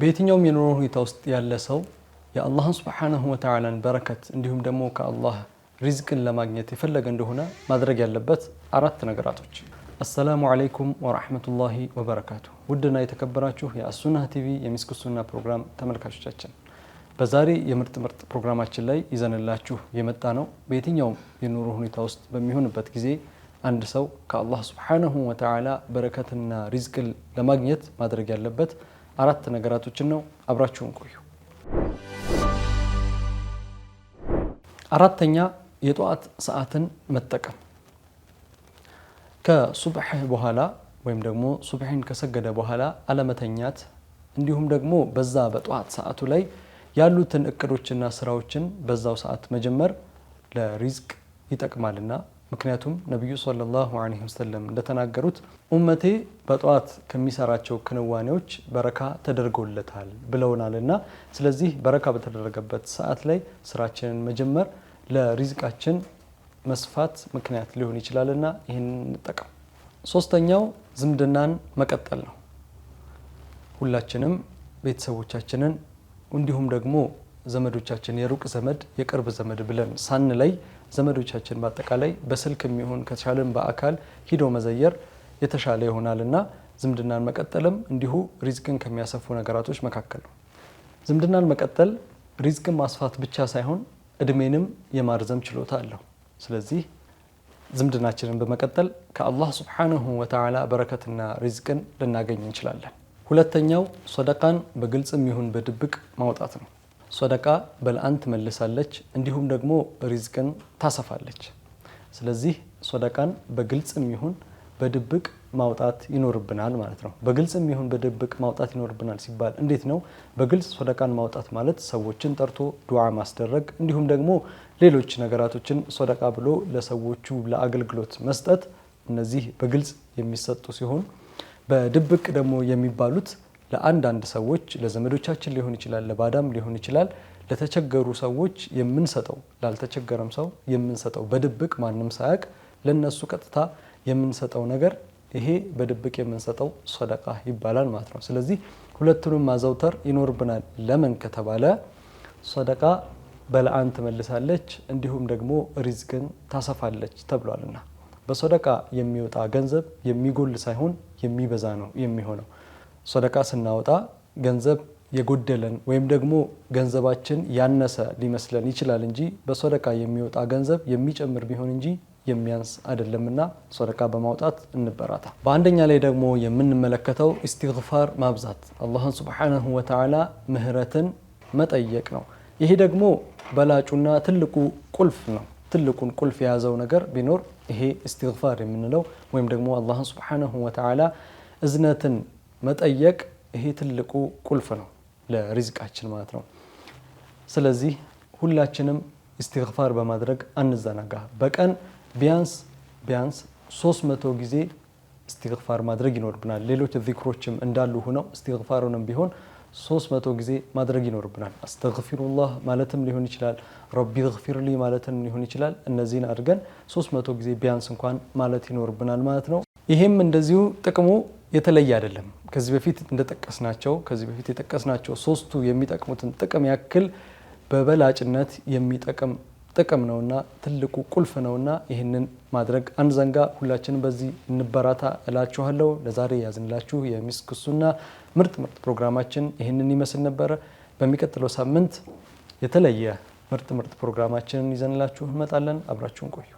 በየትኛውም የኑሮ ሁኔታ ውስጥ ያለ ሰው የአላህን ሱብሓነሁ ወተዓላን በረከት እንዲሁም ደግሞ ከአላህ ሪዝቅን ለማግኘት የፈለገ እንደሆነ ማድረግ ያለበት አራት ነገራቶች። አሰላሙ አለይኩም ወራህመቱላሂ ወበረካቱ። ውድና የተከበራችሁ የአሱናህ ቲቪ የሚስክ ሱና ፕሮግራም ተመልካቾቻችን በዛሬ የምርጥ ፕሮግራማችን ላይ ይዘንላችሁ የመጣ ነው በየትኛውም የኑሮ ሁኔታ ውስጥ በሚሆንበት ጊዜ አንድ ሰው ከአላህ ሱብሓነሁ ወተዓላ በረከትና ሪዝቅን ለማግኘት ማድረግ ያለበት አራት ነገራቶችን ነው። አብራችሁን ቆዩ። አራተኛ የጧት ሰዓትን መጠቀም። ከሱብህ በኋላ ወይም ደግሞ ሱብህን ከሰገደ በኋላ አለመተኛት እንዲሁም ደግሞ በዛ በጧት ሰዓቱ ላይ ያሉትን እቅዶችና ስራዎችን በዛው ሰዓት መጀመር ለሪዝቅ ይጠቅማልና። ምክንያቱም ነብዩ ሰለላሁ ዐለይሂ ወሰለም እንደተናገሩት ኡመቴ በጧት ከሚሰራቸው ክንዋኔዎች በረካ ተደርጎለታል ብለውናልና ስለዚህ በረካ በተደረገበት ሰዓት ላይ ስራችንን መጀመር ለሪዝቃችን መስፋት ምክንያት ሊሆን ይችላልና ይሄንን እንጠቀም። ሶስተኛው ዝምድናን መቀጠል ነው። ሁላችንም ቤተሰቦቻችንን እንዲሁም ደግሞ ዘመዶቻችን የሩቅ ዘመድ የቅርብ ዘመድ ብለን ሳንለይ ዘመዶቻችን በአጠቃላይ በስልክም ይሁን ከተሻለን በአካል ሂዶ መዘየር የተሻለ ይሆናልና ዝምድናን መቀጠልም እንዲሁ ሪዝቅን ከሚያሰፉ ነገራቶች መካከል ነው። ዝምድናን መቀጠል ሪዝቅን ማስፋት ብቻ ሳይሆን እድሜንም የማርዘም ችሎታ አለው። ስለዚህ ዝምድናችንን በመቀጠል ከአላህ ሱብሓነሁ ወተዓላ በረከትና ሪዝቅን ልናገኝ እንችላለን። ሁለተኛው ሰደቃን በግልጽም ይሁን በድብቅ ማውጣት ነው። ሰደቃ በልአን ትመልሳለች እንዲሁም ደግሞ ሪዝቅን ታሰፋለች። ስለዚህ ሰደቃን በግልጽም ይሁን በድብቅ ማውጣት ይኖርብናል ማለት ነው። በግልጽም ይሁን በድብቅ ማውጣት ይኖርብናል ሲባል እንዴት ነው? በግልጽ ሰደቃን ማውጣት ማለት ሰዎችን ጠርቶ ዱዓ ማስደረግ እንዲሁም ደግሞ ሌሎች ነገራቶችን ሰደቃ ብሎ ለሰዎቹ ለአገልግሎት መስጠት፣ እነዚህ በግልጽ የሚሰጡ ሲሆን በድብቅ ደግሞ የሚባሉት ለአንዳንድ ሰዎች ለዘመዶቻችን ሊሆን ይችላል፣ ለባዳም ሊሆን ይችላል፣ ለተቸገሩ ሰዎች የምንሰጠው ላልተቸገረም ሰው የምንሰጠው በድብቅ ማንም ሳያውቅ ለነሱ ቀጥታ የምንሰጠው ነገር ይሄ በድብቅ የምንሰጠው ሰደቃ ይባላል ማለት ነው። ስለዚህ ሁለቱንም ማዘውተር ይኖርብናል። ለምን ከተባለ ሰደቃ በልአን ትመልሳለች እንዲሁም ደግሞ ሪዝቅን ታሰፋለች ተብሏልና። በሰደቃ የሚወጣ ገንዘብ የሚጎል ሳይሆን የሚበዛ ነው የሚሆነው። ሰደቃ ስናወጣ ገንዘብ የጎደለን ወይም ደግሞ ገንዘባችን ያነሰ ሊመስለን ይችላል እንጂ በሰደቃ የሚወጣ ገንዘብ የሚጨምር ቢሆን እንጂ የሚያንስ አይደለምና ሰደቃ በማውጣት እንበራታ። በአንደኛ ላይ ደግሞ የምንመለከተው ኢስቲግፋር ማብዛት፣ አላህን ሱብሓነሁ ወተዓላ ምህረትን መጠየቅ ነው። ይሄ ደግሞ በላጩና ትልቁ ቁልፍ ነው። ትልቁን ቁልፍ የያዘው ነገር ቢኖር ይሄ ኢስቲግፋር የምንለው ወይም ደግሞ አላህን ሱብሓነሁ ወተዓላ እዝነትን መጠየቅ ይሄ ትልቁ ቁልፍ ነው ለሪዝቃችን ማለት ነው። ስለዚህ ሁላችንም ኢስቲግፋር በማድረግ አንዘናጋ። በቀን ቢያንስ 300 ጊዜ ኢስቲግፋር ማድረግ ይኖርብናል። ሌሎች ዚክሮችም እንዳሉ ሆነው ኢስቲግፋሩንም ቢሆን 300 ጊዜ ማድረግ ይኖርብናል። አስተግፊሩላህ ማለትም ሊሆን ይችላል፣ ረቢ ግፊርሊ ማለትም ሊሆን ይችላል። እነዚህን አድርገን 300 ጊዜ ቢያንስ እንኳን ማለት ይኖርብናል ማለት ነው። ይሄም እንደዚሁ ጥቅሙ የተለየ አይደለም። ከዚህ በፊት የጠቀስናቸው ሶስቱ የሚጠቅሙትን ጥቅም ያክል በበላጭነት የሚጠቅም ጥቅም ነውና ትልቁ ቁልፍ ነውና ይህንን ማድረግ አንዘንጋ። ሁላችንም በዚህ እንበራታ እላችኋለሁ። ለዛሬ ያዝንላችሁ የሚስክ ሱና ምርጥ ፕሮግራማችን ይህንን ይመስል ነበረ። በሚቀጥለው ሳምንት የተለየ ምርጥ ፕሮግራማችንን ይዘንላችሁ እንመጣለን። አብራችሁን ቆዩ።